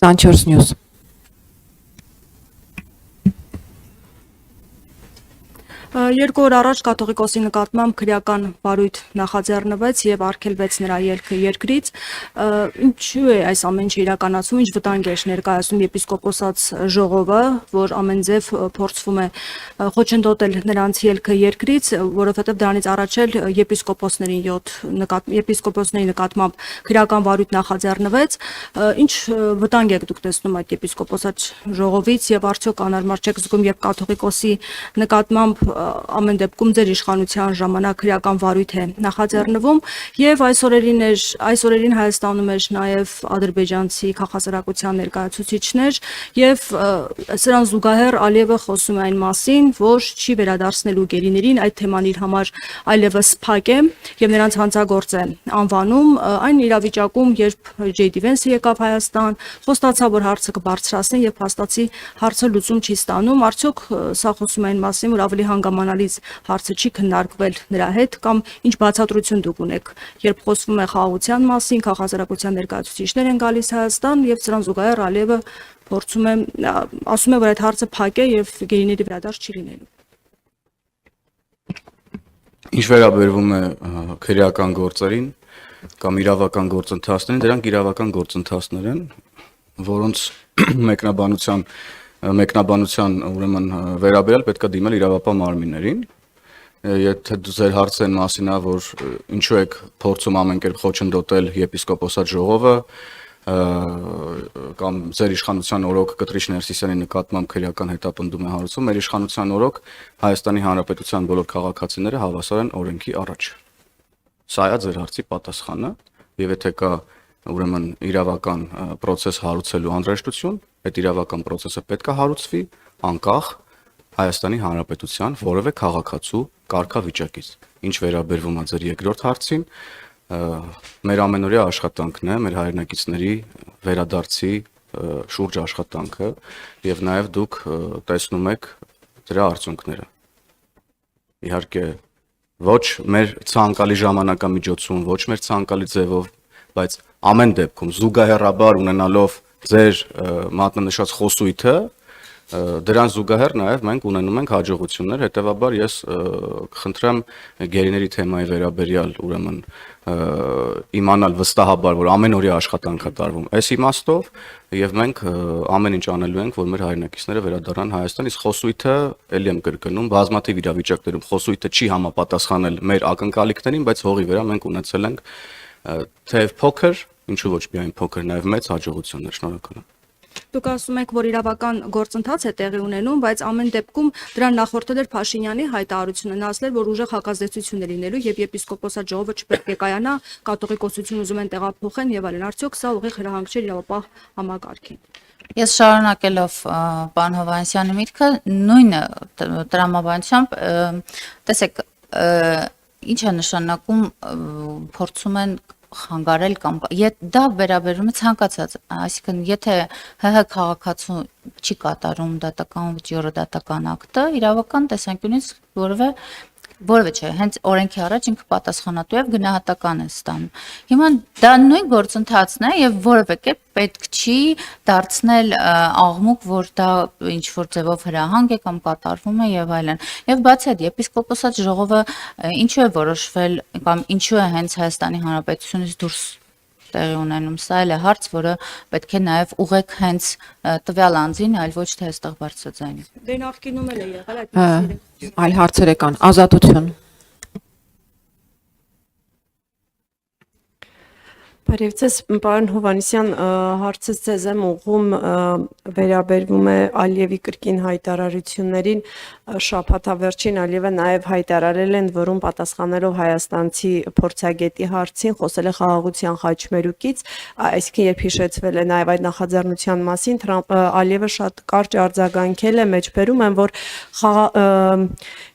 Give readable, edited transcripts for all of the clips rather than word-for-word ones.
24 News. Երկու օր առաջ կաթողիկոսի նկատմամբ քրեական վարույթ նախաձեռնվեց եւ արգելվեց նրա ելքը երկրից։ Ինչու է այս ամեն ինչը իրականացում, ինչ վտանգ է ներկայացնում եպիսկոպոսած ժողովը, որ ամեն ձև փորձվում է խոչընդոտել նրանց ելքը երկրից, որովհետեւ դրանից առաջ էլ եպիսկոպոսների նկատմամբ քրեական վարույթ նախաձեռնվեց։ Ինչ վտանգ եք դուք տեսնում այդ եպիսկոպոսած ժողովից եւ արդյոք անարմար չեք զգում, երբ կաթողիկոսի նկատմամբ ամեն դեպքում ձեր իշխանության ժամանակ քրեական վարույթ է նախաձեռնվում եւ այս օրերին Հայաստանում էր նաեւ ադրբեջանցի քաղաքասարակության ներկայացուցիչներ եւ սրան զուգահեռ Ալիևը խոսում է այն մասին, որ չի վերադարձնելու գերիներին, այդ թեման իր համար այլևս փակ է եւ նրանց հանցագործ է անվանում այն իրավիճակում, երբ Ջեյդի Վենսը եկավ Հայաստան, խոստացավ, որ հարցը կբարձրացնի եւ փաստացի հարցը լուծում չի ստանում, արդյոք սա խոսում է այն մասին, որ ավելի հանգամանալից հարցը չի քննարկվել նրա հետ կամ ինչ բացատրություն դուք ունեք, երբ խոսվում է խաղաղության մասին, քաղաքասարակության ներկայացուցիչներ են գալիս Հայաստան եւ սրան զուգահեռ Ալիևը փորձում է ասում է, որ այդ հարցը փակ է եւ գերիների վերադարձ չի լինելու։ Ինչ վերաբերվում է քրեական գործերին կամ իրավական գործընթացներին, դրանք իրավական գործընթացներ են, որոնց մեկնաբանության ուրեմն վերաբերյալ պետք է դիմել իրավապահ մարմիններին։ Եթե ձեր հարցն մասին է, որ ինչու եք փորձում ամեն կերպ խոչընդոտել եպիսկոպոսած ժողովը կամ ձեր իշխանության օրոք Կտրիչ Ներսիսյանի նկատմամբ քրեական հետապնդում է հարուցում, մեր իշխանության օրոք Հայաստանի Հանրապետության բոլոր քաղաքացիները հավասար են օրենքի առաջ։ Սա է ձեր հարցի պատասխանը, եւ եթե կա ուրեմն իրավական process հարուցելու անհրաժեշտություն, այդ իրավական process-ը պետք է հարուցվի անկախ Հայաստանի Հանրապետության որևէ քաղաքացու կարգավիճակից։ Ինչ վերաբերվում է ձեր երկրորդ հարցին, մեր ամենօրյա աշխատանքն է, մեր հայրենակիցների վերադարձի շուրջ աշխատանքը եւ նաեւ դուք տեսնում եք դրա արդյունքները։ Իհարկե ոչ մեր ցանկալի ժամանակամիջոցում, ոչ մեր ցանկալի ձևով, բայց ամեն դեպքում զուգահեռաբար ունենալով ձեր մատնանշած խոսույթը, դրան զուգահեռ նաև մենք ունենում ենք հաջողություններ, հետեւաբար ես կխնդրեմ գերիների թեմայի վերաբերյալ ուրեմն իմանալ վստահաբար, որ ամենօրյա աշխատանք է տարվում այս իմաստով եւ մենք ամեն ինչ անելու ենք, որ մեր հայրենակիցները վերադառնան Հայաստան, իսկ խոսույթը ելի եմ կրկնում, բազմաթիվ իրավիճակներում խոսույթը չի համապատասխանել մեր ակնկալիքներին, բայց հողի վրա մենք ունեցել ենք թեև փոքր, ինչու ոչ միայն փոքր, նաև մեծ հաջողություններ, շնորհակալ եմ։ Դուք ասում եք, որ իրավական գործընթաց է տեղի ունենում, բայց ամեն դեպքում դրան նախորդել էր Փաշինյանի հայտարարությունը, նա ասել էր, որ ուժեղ հակազդեցություն է լինելու եւ եպիսկոպոսած ժողովը չպետք է կայանա, կաթողիկոսություն ուզում են տեղափոխեն եւ այլն, արդյոք սա ուղիղ հրահանգ չէ իրավապահ համակարգին։ Ես շարունակելով պարոն Հովհաննիսյանի միտքը, նույն տրամաբանությամբ, տեսեք, ինչ է նշանակում փորձում են խանգարել կամ դա վերաբերում է ցանկացած, այսինքն եթե ՀՀ քաղաքացու չի կատարում դատական վճիռը դատական ակտը, իրավական տեսանկյունից որևէ չէ, հենց օրենքի առաջ ինքը պատասխանատու է եւ գնահատական է ստանում։ Հիմա դա նույն գործընթացն է եւ որևէ կերպ պետք չի դարձնել աղմուկ, որ դա ինչ որ ձևով հրահանգ է կամ կատարվում է եւ այլն։ Եվ բացի այդ, եպիսկոպոսած ժողովը ինչու է որոշվել կամ ինչու է հենց Հայաստանի Հանրապետությունից դուրս տեղի ունենում, սա էլ է հարց, որը պետք է նաեւ ուղեք հենց տվյալ անձին, այլ ոչ թե այստեղ բարձրաձայնի։ Դե նախկինում էլ է եղել այդ Այլ հարցեր կան, ազատություն։ Բարև ձեզ, պարոն Հովհաննիսյան, հարցս ձեզ եմ ուղղում վերաբերվում է Ալիևի կրկին հայտարարություններին, շաբաթավերջին Ալիևը նաև հայտարարել են, որում պատասխանելով հայաստանցի փորձագետի հարցին, խոսել է խաղաղության խաչմերուկից, այսինքն երբ հիշեցվել է նաև այդ նախաձեռնության մասին, Ալիևը շատ կարճ արձագանքել է, մեջբերում են, որ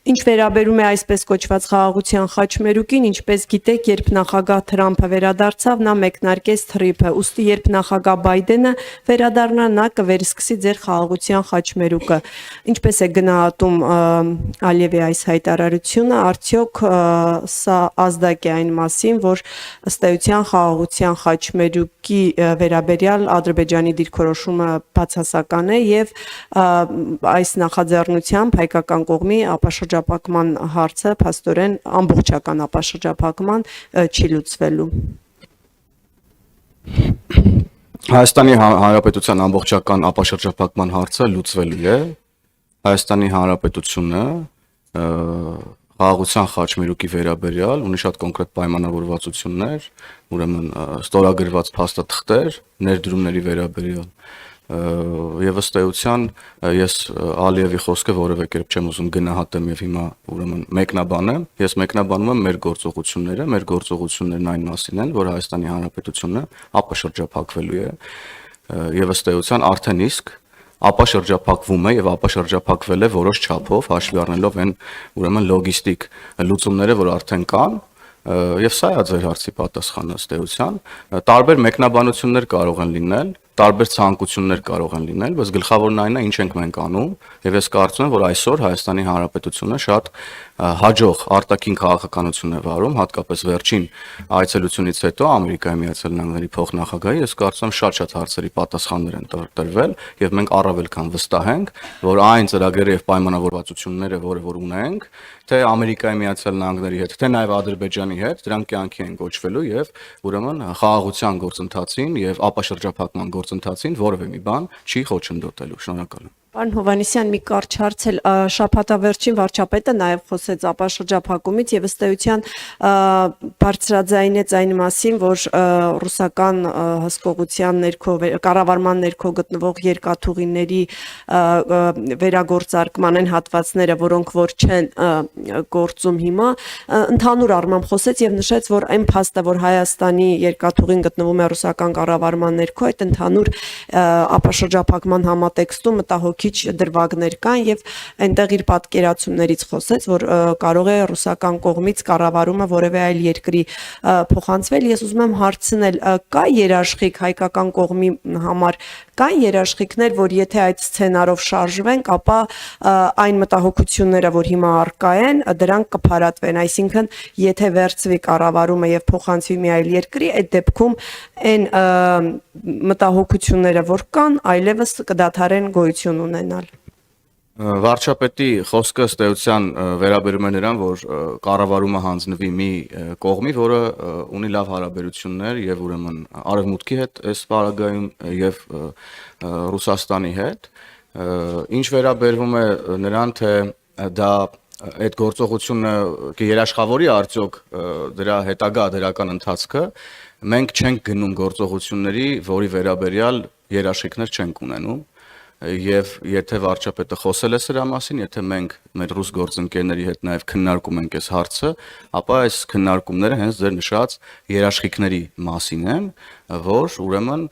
Ինչ վերաբերում է այսպես կոչված խաղաղության խաչմերուկին, ինչպես գիտեք, երբ նախագահ Թրամփը վերադարձավ, նա մեկնարկեց թրիփը, ուստի երբ նախագահ Բայդենը վերադառնա, նա կվերսկսի ձեր խաղաղության խաչմերուկը։ Ինչպես է գնահատում Ալիևի այս հայտարարությունը, արդյոք սա ազդակ է այն մասին, որ ըստ էության խաղաղության խաչմերուկի վերաբերյալ Ադրբեջանի դիրքորոշումը բացասական է եւ այս նախաձեռնությամբ հայկական կողմի ապաշրջապակման հարցը փաստորեն ամբողջական ապաշրջապակման չի լուծվելու։ Հայաստանի Հանրապետության ամբողջական ապաշրջապակման հարցը լուծվելու է։ Հայաստանի Հանրապետությունը խաղաղության խաչմերուկի վերաբերյալ ունի շատ կոնկրետ պայմանավորվածություններ, ուրեմն ստորագրված փաստաթղթեր ներդրումների վերաբերյալ եւ ըստ էության ես Ալիևի խոսքը որևէ կերպ չեմ ուզում գնահատեմ եւ հիմա ուրեմն մեկնաբանեմ, ես մեկնաբանում եմ մեր գործողություններն այն մասին են, որ Հայաստանի Հանրապետությունը ապաշրջափակվելու է եւ ըստ էության արդեն իսկ ապաշրջափակվում է եւ ապաշրջափակվել է որոշ չափով հաշվի առնելով այն ուրեմն լոգիստիկ լուծումները, որ արդեն կան եւ սա է ձեր հարցի պատասխանը ըստ էության տարբեր մեկնաբանություններ կարող են լինել, տարբեր ցանկություններ կարող են լինել, բայց գլխավորն այն է, ինչ ենք մենք անում, եւ ես կարծում եմ, որ այսօր Հայաստանի Հանրապետությունը շատ հաջող արտաքին քաղաքականություն է վարում, հատկապես վերջին այցելությունից հետո Ամերիկայի Միացյալ Նահանգների փոխնախագահի, ես կարծում եմ շատ հարցերի պատասխաններ են տրվել, եւ մենք առավել քան վստահ ենք, որ այն ծրագրերը եւ պայմանավորվածությունները, որ ունենք, թե Ամերիկայի Միացյալ Նահանգների հետ, թե նաեւ Ադրբեջանի հետ, դրանք կյանքի են կոչվելու եւ ուրեմն խաղաղության գործընթացին եւ ապաշրջափակման գործընթացին որևէ մի բան չի խոչընդոտելու։ Շնորհակալ եմ։ Պարոն Հովհաննիսյան, մի կարճ հարց էլ շաբաթավերջին վարչապետը նաև խոսեց ապաշրջափակումից եւ ըստ էության բարձրաձայնեց այն մասին, որ ռուսական հսկողության ներքո կառավարման ներքո գտնվող երկաթուղիների վերագործարկման այն հատվածները, որոնք որ չեն գործում հիմա, ընդհանուր առմամբ խոսեց եւ նշեց, որ այն փաստը, որ Հայաստանի երկաթուղին գտնվում է ռուսական կառավարման ներքո, այդ ընդհանուր ապաշրջափակման համատեքստում մտահոգիչ դրվագներ կան եւ այնտեղ իր պատկերացումներից խոսեց, որ կարող է ռուսական կողմից կառավարումը որևէ այլ երկրի փոխանցվել։ Ես ուզում եմ հարցնել, կա երաշխիք հայկական կողմի համար, կան երաշխիքներ, որ եթե այդ սցենարով շարժվենք, ապա այն մտահոգությունները, որ հիմա առկա են, դրանք կփարատվեն, այսինքն եթե վերցվի կառավարումը եւ փոխանցվի մի այլ երկրի, այդ դեպքում այն մտահոգությունները, որ կան, այլևս կդադարեն գոյություն ունենալ։ Վարչապետի խոսքը ըստ էության վերաբերում է նրան, որ կառավարումը հանձնվի մի կողմի, որը ունի լավ հարաբերություններ եւ ուրեմն արևմուտքի հետ այս պարագայում եւ Ռուսաստանի հետ, ինչ վերաբերվում է նրան, թե դա այդ գործողությունը կերաշխավորի արդյոք դրա հետագա դրական ընթացքը, մենք չենք գնում գործողությունների, որի վերաբերյալ երաշխիքներ չենք ունենում։ Եվ եթե վարչապետը խոսել է սրա մասին, եթե մենք մեր ռուս գործընկերների հետ նաև քննարկում ենք այս հարցը, ապա այս քննարկումները հենց ձեր նշած երաշխիքների մասին են, որ ուրեմն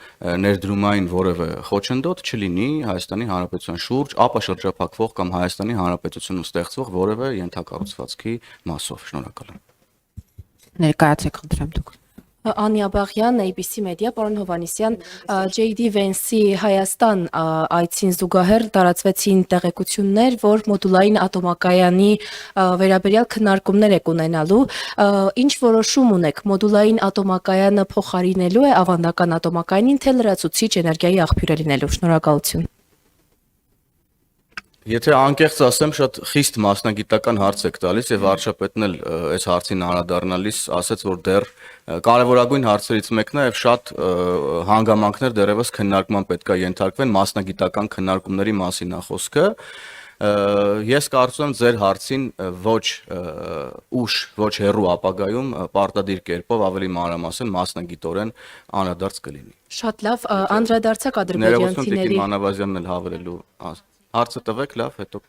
ներդրումային որևէ խոչընդոտ չլինի Հայաստանի Հանրապետության շուրջ ապաշրջափակվող կամ Հայաստանի Հանրապետությունում ստեղծվող որևէ ենթակառուցվածքի մասով։ Շնորհակալ եմ։ Ներկայացեք, խնդրեմ դուք։ Անի Աբաղյան, ABC Media, պարոն Հովհաննիսյան, JD Vance-ի Հայաստան այցին զուգահեռ տարածվեցին տեղեկություններ, որ մոդուլային ատոմակայանի վերաբերյալ քննարկումներ եք ունենալու։ Ինչ որոշում ունեք, մոդուլային ատոմակայանը փոխարինելու է ավանդական ատոմակայանին, թե լրացուցիչ էներգիայի աղբյուր է լինելու։ Շնորհակալություն։ Եթե անկեղծ ասեմ, շատ խիստ մասնագիտական հարց եք տալիս եւ վարչապետն էլ այս հարցին անդրադառնալիս ասաց, որ դեռ կարևորագույն հարցերից մեկն է եւ շատ հանգամանքներ դեռևս քննարկման պետք է ենթարկվեն մասնագիտական քննարկումների մասին է խոսքը։ Ես կարծում եմ ձեր հարցին ոչ ուշ, ոչ հեռու ապագայում պարտադիր կերպով ավելի մանրամասն մասնագիտորեն անդրադարձ կլինի։ Շատ լավ, անդրադարձակ ադրբեջանցիների։ Տիկին Մանավազյանն էլ հավելելու հարցը տվեք, լավ, հետո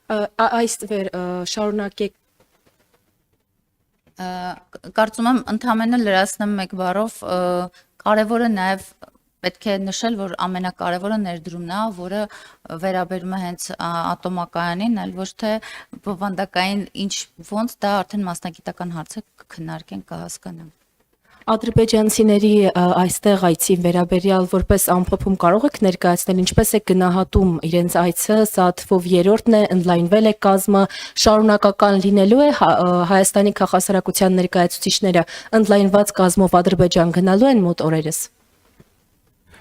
Այս շարունակեք։ Կարծում եմ ընդհանրապես լրացնեմ մեկ բառով կարևորը նաև պետք է նշել, որ ամենակարևորը ներդրումն է, որը վերաբերում է հենց ատոմակայանին, այլ ոչ թե բովանդակային ինչ ոնց դա արդեն մասնագիտական հարց է, կքննարկեն, կհասկանան։ Ադրբեջանցիների այստեղ այցին վերաբերյալ որպես ամփոփում կարող եք ներկայացնել ինչպես է գնահատում իրենց այցը, սա թվով երրորդն է, ընդլայնվել է կազմը, շարունակական լինելու է Հայաստանի քաղաքասարակության ներկայացուցիչները ընդլայնված կազմով Ադրբեջան գնալու են մոտ օրերս։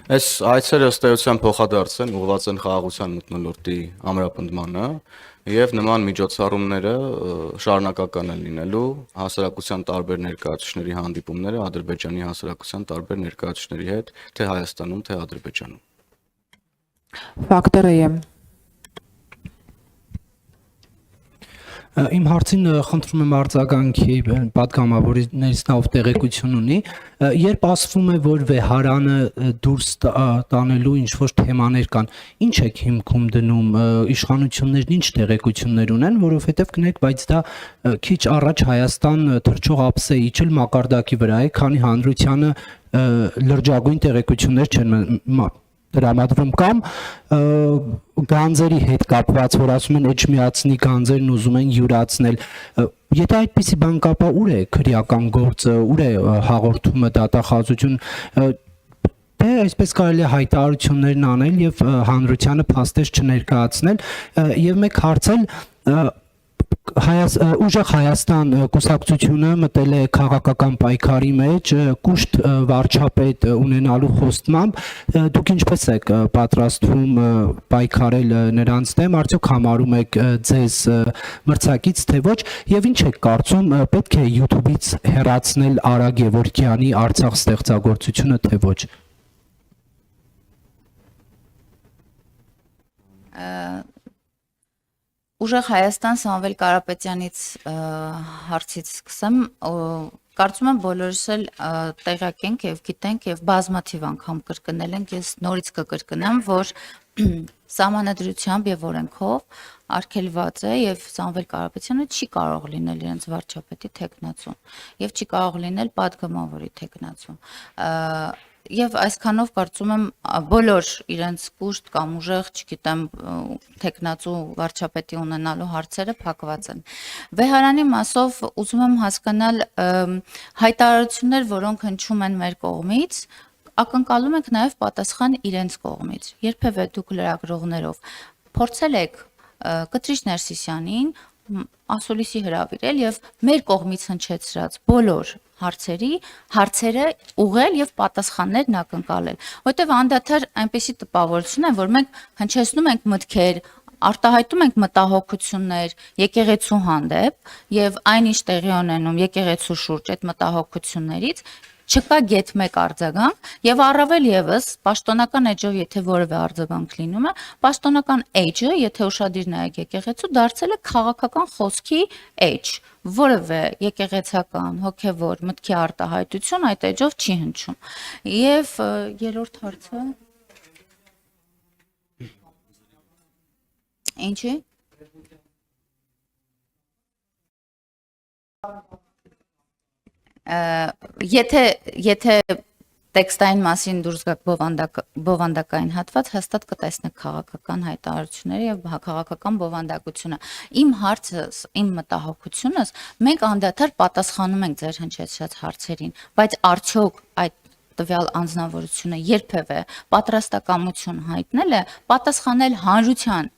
Այս այցերը ըստ էության փոխադարձ են, ուղղված են խաղաղության մթնոլորտի ամրապնդմանը եւ նման միջոցառումները շարունակական են լինելու հասարակության տարբեր ներկայացուցիչների հանդիպումները Ադրբեջանի հասարակության տարբեր ներկայացուցիչների հետ, թե Հայաստանում, թե Ադրբեջանում։ Ֆակտորը եմ։ Իմ հարցին խնդրում եմ արձագանքի պատգամավորներից նա ով տեղեկություն ունի, երբ ասվում է, որ վեհարանը դուրս տանելու ինչ-որ թեմաներ կան, ինչ եք հիմքում դնում, իշխանություններն ինչ տեղեկություններ ունեն, որովհետև կներեք, բայց դա քիչ առաջ Հայաստան թռչող ափս է իջել մակարդակի վրա է, քանի հանրությանը լրջագույն տեղեկություններ չեն տրամադրում կամ գանձերի հետ կապված, որ ասում են էջմիածնի գանձերն ուզում են յուրացնել, եթե այդպիսի բան կապա, ուր է քրեական գործը, ուր է հաղորդումը դատախազություն, թե այսպես կարելի է հայտարարություններն անել եւ հանրությանը փաստեր չներկայացնել եւ մեկ հարցել Ուժեղ Հայաստան կուսակցությունը մտել է քաղաքական պայքարի մեջ կուշտ վարչապետ ունենալու խոստմամբ դուք ինչպես եք պատրաստվում պայքարել նրանց դեմ արդյոք համարում եք ձեզ մրցակից թե ոչ եւ ինչ եք կարծում պետք է YouTube-ից հեռացնել Արա Գևորգյանի Արցախ ստեղծագործությունը թե ոչ Ուժեղ Հայաստան Սամվել Կարապետյանից հարցից սկսեմ, կարծում եմ բոլորս էլ տեղյակ ենք եւ գիտենք եւ բազմաթիվ անգամ կրկնել ենք, ես նորից կկրկնեմ, որ սահմանադրությամբ եւ օրենքով արգելված է եւ Սամվել Կարապետյանը չի կարող լինել իրենց վարչապետի թեկնածու եւ չի կարող լինել падգամավորի թեկնածու Եվ այսքանով կարծում եմ բոլոր իրենց կուշտ կամ ուժեղ, չգիտեմ, տեխնացու վարչապետի ունենալու հարցերը փակված են։ Վեհարանի մասով ուզում եմ հասկանալ հայտարարություններ, որոնք հնչում են մեր կողմից, ակնկալում ենք նաև պատասխան իրենց կողմից։ Երբևէ դուք լրագրողներով փորձել եք Կտրիչ Ներսիսյանին ասուլիսի հրավիրել եւ մեր կողմից հնչեցրած բոլոր հարցերը ուղղել եւ պատասխաններն ակնկալել, որտեղ անդադար այնպեսի տպավորություն է, որ մենք հնչեցնում ենք մտքեր, արտահայտում ենք մտահոգություններ եկեղեցու հանդեպ եւ այնինչ տեղի ունենում եկեղեցու շուրջ այդ մտահոգություններից չկա գեթ մեկ արձագանք եւ առավել եւս պաշտոնական էջով եթե որևէ արձագանք լինում է պաշտոնական էջը եթե ուշադիր նայեք եկեղեցու դարձել է քաղաքական խոսքի էջ որևէ եկեղեցական հոգեվոր մտքի արտահայտություն այդ էջով չի հնչում եւ երրորդ հարցը ինչի Եթե տեքստային մասին դուրս գաք բովանդակային հատված, հաստատ կտեսնեք քաղաքական հայտարարությունները եւ քաղաքական բովանդակությունը։ Իմ հարցը, իմ մտահոգությունս, մենք անդադար պատասխանում ենք ձեր հնչեցրած հարցերին, բայց արդյոք այդ տվյալ անձնավորությունը երբևէ պատրաստակամություն հայտնել է պատասխանել հանրության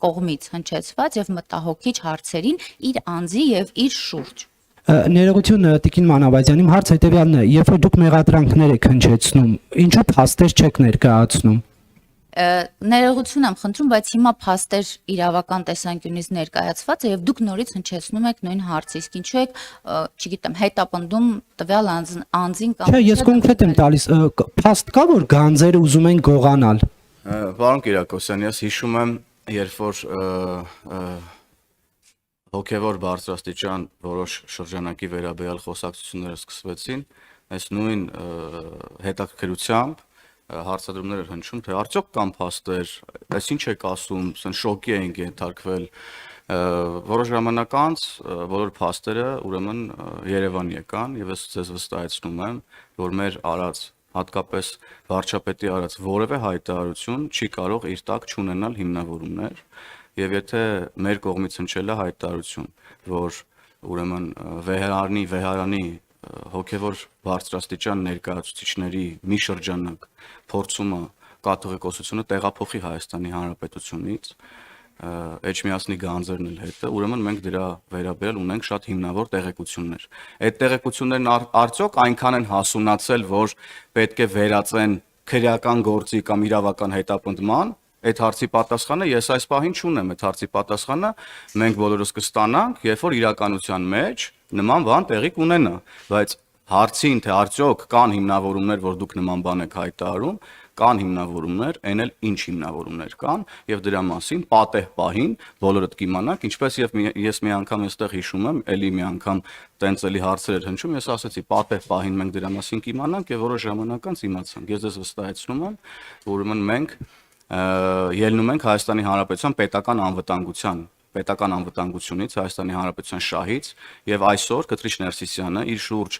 կողմից հնչեցված եւ մտահոգիչ հարցերին իր անձի եւ իր շուրջ Ներողություն Տիկին Մանավազյան, իմ հարցը հետևյալն է, երբ որ դուք մեղադրանքներ եք հնչեցնում, ինչու փաստեր չեք ներկայացնում։ Ներողություն եմ խնդրում, բայց հիմա փաստեր իրավական տեսանկյունից ներկայացված է եւ դուք նորից հնչեցնում եք նույն հարցը, իսկ ինչու եք, չգիտեմ, հետապնդում տվյալ անձին կամ Չէ, ես կոնկրետ եմ տալիս, փաստ կա որ գանձերը ուզում են գողանալ։ Պարոն Կիրակոսյան, ես հիշում եմ, երբ որ հոգևոր բարձրաստիճան որոշ շրջանակի վերաբերյալ խոսակցությունները սկսվեցին, այս նույն հետաքրքրությամբ հարցադրումներ էր հնչում, թե արդյոք կան փաստեր, այս ինչ եք ասում, ասեն շոկի էինք ենթարկվել, որոշ ժամանակ անց բոլոր փաստերը ուրեմն Երևան եկան եւ ես ձեզ վստահեցնում եմ, որ մեր արած հատկապես վարչապետի արած որևէ հայտարարություն չի կարող իր տակ չունենալ հիմնավորումներ, եւ եթե մեր կողմից հնչել է հայտարարություն, որ ուրեմն վեհարանի հոգևոր բարձրաստիճան ներկայացուցիչների մի շրջանակ փորձում է կաթողիկոսությունը տեղափոխի Հայաստանի Հանրապետությունից, Էջմիածնի գանձերն էլ հետը, ուրեմն մենք դրա վերաբերյալ ունենք շատ հիմնավոր տեղեկություններ։ Այդ տեղեկություններն արդյոք այնքան են հասունացել, որ պետք է վերածեն քրեական գործի կամ իրավական հետապնդման, այդ հարցի պատասխանը ես այս պահին չունեմ, այդ հարցի պատասխանը մենք բոլորս կստանանք, երբ որ իրականության մեջ նման բան տեղի կունենա, բայց հարցին թե արդյոք կան հիմնավորումներ, որ դուք նման բան եք հայտարարում, կան հիմնավորումներ, այն էլ ինչ հիմնավորումներ կան, եւ դրա մասին պատեհ պահին բոլորդ կիմանաք, ինչպես եւ ես մի անգամ այստեղ հիշում եմ, ելի մի անգամ տենց էլի հարցեր էր հնչում, ես ասացի պատեհ պահին մենք դրա մասին կիմանանք եւ որոշ ժամանակ անց իմացանք։ Ես ձեզ վստահեցնում եմ, որ ուրեմն մենք ելնում ենք Հայաստանի Հանրապետության պետական անվտանգությունից, Հայաստանի Հանրապետության շահից եւ այսօր Կտրիչ Ներսիսյանը իր շուրջ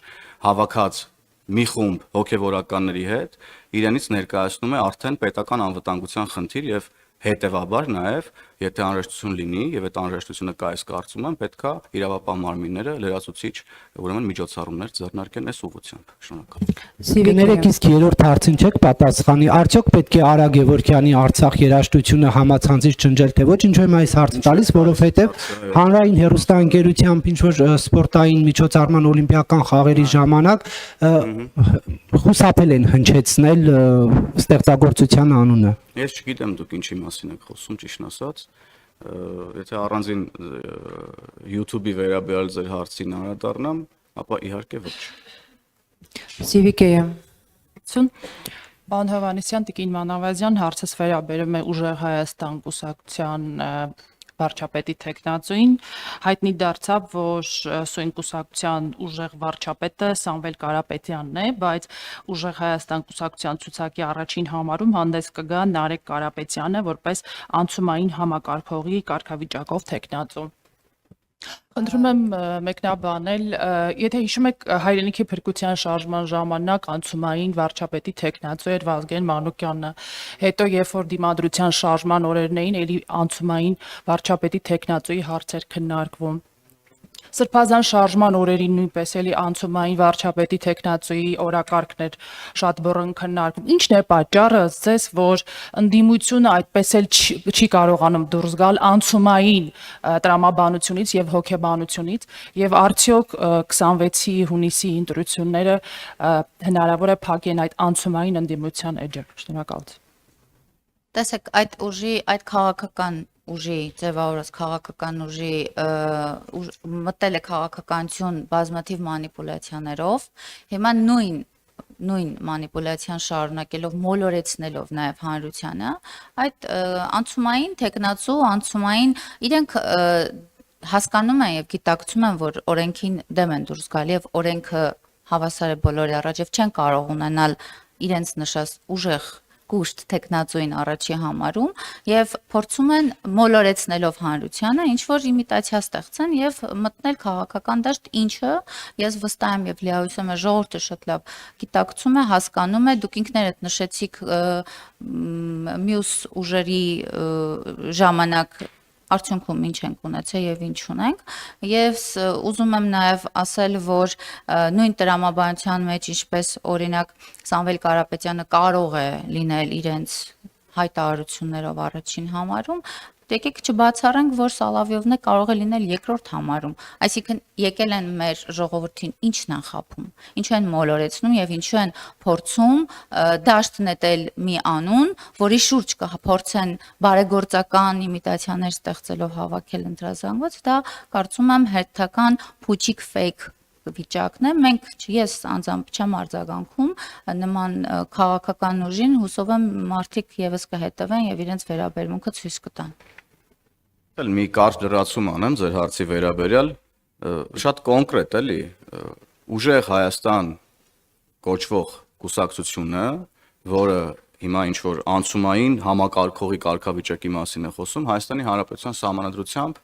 հավաքած մի խումբ հոգևորականների հետ իրենից ներկայացնում է արդեն պետական անվտանգության խնդիր եւ հետեւաբար նաեւ եթե անհրաժեշտություն լինի եւ այդ անհրաժեշտությունը կա, ես կարծում եմ պետքա իրավապահ մարմինները լրացուցիչ ուրեմն միջոցառումներ ձեռնարկեն այս ուղղությամբ։ Շնորհակալ։ Կներեք, իսկ երրորդ հարցին չեք պատասխանի, արդյոք պետք է Արա Գևորգյանի Արցախ երաժշտությունը համացանցից ջնջել, թե ոչ, ինչու եմ այս հարցը տալիս, որովհետեւ հանրային հեռուստաընկերությամբ ինչ որ սպորտային միջոցառման օլիմպիական խաղերի ժամանակ խուսափել են հնչեցնել ստեղծագործության անունը։ Ես չգիտեմ դուք ինչի մասին եք խոսում, ճիշտ ասած, եթե առանձին YouTube-ի վերաբերյալ ձեր հարցին անդրադառնամ, ապա իհարկե ոչ։ Սիվիկեյը։ Պարոն Հովհաննիսյան, Տիկին Մանավազյան, հարցս վերաբերում է Ուժեղ Հայաստան կուսակցության վարչապետի տեխնացուին, հայտնի դարձավ, որ սույն կուսակցության ուժեղ վարչապետը Սամվել Կարապետյանն է, բայց Ուժեղ Հայաստան կուսակցության ցուցակի առաջին համարում հանդես կգա Նարեկ Կարապետյանը, որպես անցումային համակարգողի կարգավիճակով տեխնացու։ Խնդրում եմ մեկնաբանել, եթե հիշում եք հայրենիքի փրկության շարժման ժամանակ անցումային վարչապետի տեխնացու էր Վազգեն Մանուկյանը, հետո երբ որ դիմադրության շարժման օրերն էին, ելի անցումային վարչապետի տեխնացուի հարցեր քննարկվում։ Սրբազան շարժման օրերին նույնպես էլի անցումային վարչապետի տեխնացուի օրակարգն էր շատ բռն քննարկում։ Ինչն է պատճառը, ասես, որ ընդդիմությունը այդպես էլ չի կարողանում դուրս գալ անցումային տրամաբանությունից եւ հոգեբանությունից եւ արդյոք 26-ի հունիսի ընտրությունները հնարավոր է փակեն այդ անցումային ընդդիմության էջը։ Շնորհակալություն։ Տեսեք, այդ ուժի, այդ քաղաքական ուժի, ձևավորած քաղաքական ուժի մտել է քաղաքականություն բազմաթիվ մանիպուլյացիաներով, հիմա նույն մանիպուլյացիան շարունակելով, մոլորեցնելով նաև հանրությանը, այդ անցումային տեխնացու, անցումային իրենք հասկանում են եւ գիտակցում են, որ օրենքին դեմ են դուրս գալի եւ օրենքը հավասար է բոլորի առաջ եւ չեն կարող ունենալ իրենց նշած ուժեղ կուշտ տեխնացուին առաջի համարում եւ փորձում են մոլորեցնելով հանրությանը ինչ որ իմիտացիա ստեղծեն եւ մտնել քաղաքական դաշտ, ինչը ես վստահ եմ եւ լիահույս եմ ժողովուրդը շատ լավ գիտակցում է, հասկանում է, դուք ինքներդ նշեցիք մյուս ուժերի ժամանակ արդյունքում ինչ ենք ունեցել եւ ինչ ունենք եւ ուզում եմ նաեւ ասել, որ նույն տրամաբանության մեջ ինչպես օրինակ Սամվել Կարապետյանը կարող է լինել իրենց հայտարարություններով առաջին համարում, եկեք չբացառենք, որ Սալավյովն է կարող է լինել երկրորդ համարում, այսինքն եկել են մեր ժողովրդին ինչն են խափում, ինչու են մոլորեցնում եւ ինչու են փորձում դաշտ նետել մի անուն, որի շուրջ կփորձեն բարեգործական իմիտացիաներ ստեղծելով հավաքել ընտրազանգված, դա կարծում եմ հերթական փուչիկ ֆեյք վիճակն է, ես անձամբ չեմ արձագանքում նման քաղաքական ուժին, հուսով եմ մարդիկ եւս կհետևեն եւ իրենց վերաբերմունքը ցույց կտան։ Մի կարճ լրացում անեմ ձեր հարցի վերաբերյալ, շատ կոնկրետ էլի, Ուժեղ Հայաստան կոչվող կուսակցությունը, որը հիմա ինչ որ անցումային համակարգողի կարգավիճակի մասին է խոսում, Հայաստանի Հանրապետության Սահմանադրությամբ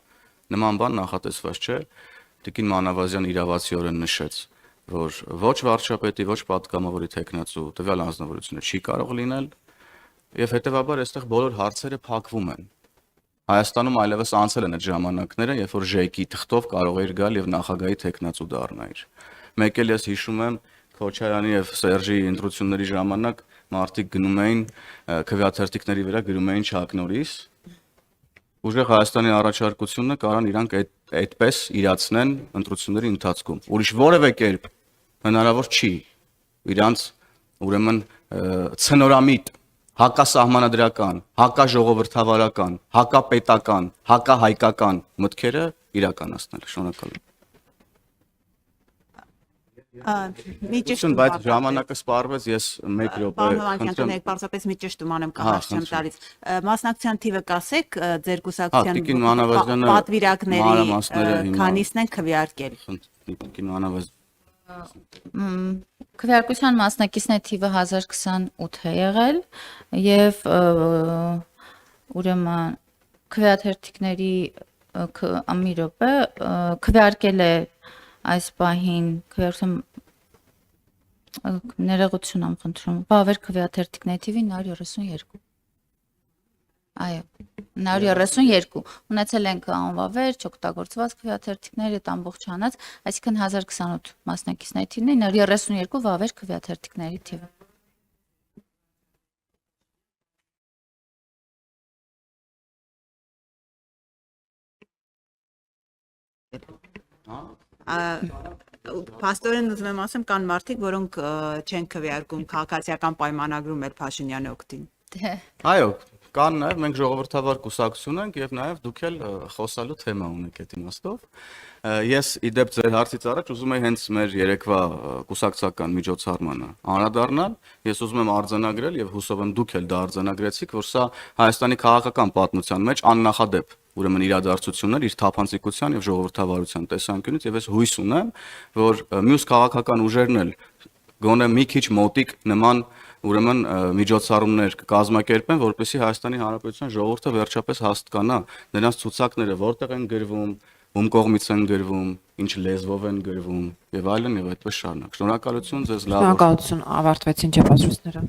նման բան նախատեսված չէ, Տիկին Մանավազյան իրավացիորեն նշեց, որ ոչ վարչապետի, ոչ պատգամավորի տեխնացու տվյալ անձնավորությունը չի կարող լինել, եւ հետեւաբար այստեղ բոլոր հարցերը փակվում են։ Հայաստանում այլևս անցել են այդ ժամանակները, երբ որ ԺԵԿ-ի թղթով կարող էր գալ եւ նախագահի տեխնացու դառնալ։ Մեկ էլ ես հիշում եմ Քոչարյանի եւ Սերժի ընտրությունների ժամանակ մարդիկ գնում էին քվեաթերթիկների վրա գրում էին Չակ Նորրիս։ Ուժեղ Հայաստանի առաջարկությունը կարան իրանք այդպես իրացնեն ընտրությունների ընթացքում։ Ուրիշ որևէ կերպ հնարավոր չի իրանք ուրեմն ցնորամիտ հակասահմանադրական, հակաժողովրդավարական, հակապետական, հակահայկական մտքերը իրականացնել։ Շնորհակալ եմ։ Մի ճիշտ Բայց ժամանակը սպառվեց, ես 1 րոպե Պարոն Հովհաննիսյան, եք պարզապես մի ճշտում անեմ կհասցնեմ տալիս։ Մասնակցության թիվը կասեք ձեր Տիկին կուսակցության Մանավազյանը պատվիրակների մանրամասները հիմա- քանիսն են քվեարկել։ Տիկին Մանավազ Քվեարկության մասնակիցների թիվը 1028 է եղել եւ ուրեմն քվեաթերթիկների մի րոպե քվեարկել է այս պահին քվեարկում ներողություն եմ խնդրում բավեր քվեաթերթիկների թիվի 932 Այո 932 ունեցել ենք անվավեր չօգտագործված քվեաթերթիկներ այդ ամբողջ հանած այսինքն 1028 մասնակիցների թիվն է 932 վավեր քվեաթերթիկների թիվը Փաստորեն ուզում եմ ասեմ կան մարդիկ, որոնք չեն քվեարկում քաղաքացիական պայմանագրում էլ Փաշինյանի օգտին։ Այո, կան նաև մենք ժողովրդավար կուսակցություն ենք եւ նաև դուք էլ խոսալու թեմա ունեք այդ իմաստով։ Ես իդեպ ձեր հարցից առաջ ուզում եի հենց մեր երեկվա կուսակցական միջոցառմանը անդրադառնալ։ Ես ուզում եմ արձանագրել եւ հուսով եմ դուք էլ դա արձանագրեցիք, որ սա Հայաստանի քաղաքական պատմության մեջ աննախադեպ ուրեմն իրադարձություններ իր թափանցիկության եւ ժողովրդավարության տեսանկյունից եւ ես հույս ունեմ, որ մյուս քաղաքական ուժերն էլ գոնե մի քիչ մոտիկ նման ուրեմն միջոցառումներ կազմակերպեն, որպեսզի Հայաստանի Հանրապետության ժողովուրդը վերջապես հասկանա նրանց ցուցակները որտեղ են գրվում, ում կողմից են գրվում, ինչ լեզվով են գրվում եւ այլն եւ այդպես շարունակ։ Շնորհակալություն ձեզ լավ։ Շնորհակալություն, ավարտվեցին չափազրույցները։